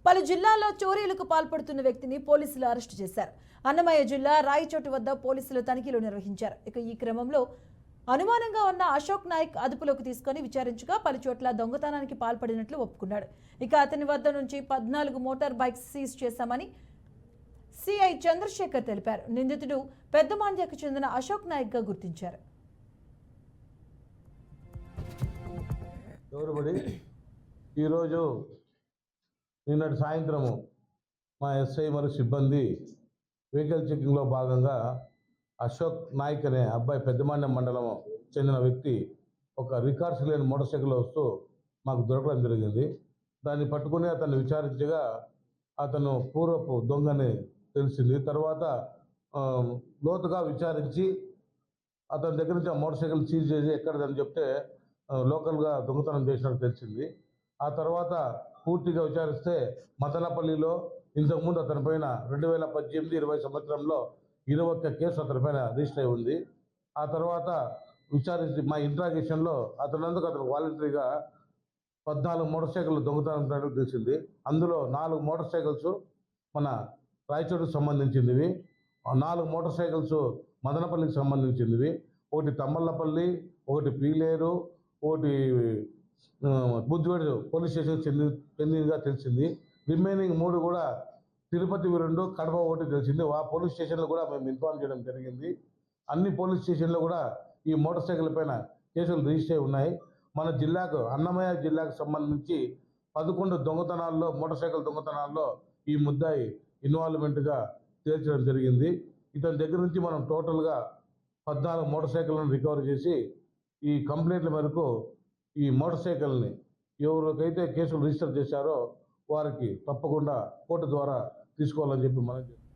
పలు జిల్లాల్లో చోరీలకు పాల్పడుతున్న వ్యక్తిని పోలీసులు అరెస్టు చేశారు. అన్నమయ్య జిల్లా రాయచోటి వద్ద పోలీసులు తనిఖీలు నిర్వహించారు. ఈ క్రమంలో అనుమానంగా ఉన్న అశోక్ నాయక్ అదుపులోకి తీసుకుని విచారించగా పలు చోట్ల దొంగతనానికి పాల్పడినట్లు ఒప్పుకున్నాడు. అతని వద్ద నుంచి 14 మోటార్ బైక్స్ సీజ్ చేశామని సిఐ చంద్రశేఖర్ తెలిపారు. నిందితుడు పెద్దమాండ్యకు చెందిన అశోక్ నాయక్ గా గుర్తించారు. ఈరోజు నిన్నటి సాయంత్రము మా ఎస్ఐ మరియు సిబ్బంది వెహికల్ చెకింగ్లో భాగంగా అశోక్ నాయక్ అనే అబ్బాయి పెద్దమాండ్యం మండలం చెందిన వ్యక్తి ఒక రికార్డ్స్ లేని మోటార్ సైకిల్ వస్తూ మాకు దొరకడం జరిగింది. దాన్ని పట్టుకుని అతన్ని విచారించగా అతను పూర్వపు దొంగని తెలిసింది. తర్వాత లోతుగా విచారించి అతని దగ్గర నుంచి ఆ మోటార్ సైకిల్ సీజ్ చేసి ఎక్కడదని చెప్తే లోకల్గా దొంగతనం చేసినట్టు తెలిసింది. ఆ తర్వాత పూర్తిగా విచారిస్తే మదనపల్లిలో ఇంతకుముందు అతని పైన 2018-20 సంవత్సరంలో 21 కేసు అతని పైన రిజిస్టర్ అయి ఉంది. ఆ తర్వాత విచారించి మా ఇంట్రాగేషన్లో అతను వాలంటరీగా 14 మోటార్ సైకిల్ దొంగతనం తెలిసింది. అందులో 4 మోటార్ సైకిల్స్ మన రాయచోటికి సంబంధించినవి, 4 మోటార్ సైకిల్స్ మదనపల్లికి సంబంధించినవి, ఒకటి తమ్మల్లపల్లి, ఒకటి పీలేరు, ఒకటి బుద్ధివేడు పోలీస్ స్టేషన్ చెందినగా తెలిసింది. రిమైనింగ్ 3 కూడా తిరుపతి 2, కడప 1 తెలిసింది. ఆ పోలీస్ స్టేషన్లో కూడా మేము ఇన్ఫార్మ్ చేయడం జరిగింది. అన్ని పోలీస్ స్టేషన్లో కూడా ఈ మోటార్ సైకిల్ పైన కేసులు రిజిస్టర్ అయి ఉన్నాయి. మన జిల్లాకు అన్నమయ్య జిల్లాకు సంబంధించి 11 దొంగతనాల్లో, మోటార్ సైకిల్ దొంగతనాల్లో ఈ ముద్దాయి ఇన్వాల్వ్మెంట్గా తేల్చడం జరిగింది. ఇతని దగ్గర నుంచి మనం టోటల్గా 14 మోటార్ సైకిళ్లను రికవర్ చేసి ఈ కంప్లైంట్ల మేరకు ఈ మోటార్ సైకిల్ని ఎవరికైతే కేసులు రిజిస్టర్ చేశారో వారికి తప్పకుండా కోర్టు ద్వారా తీసుకోవాలని చెప్పి మనం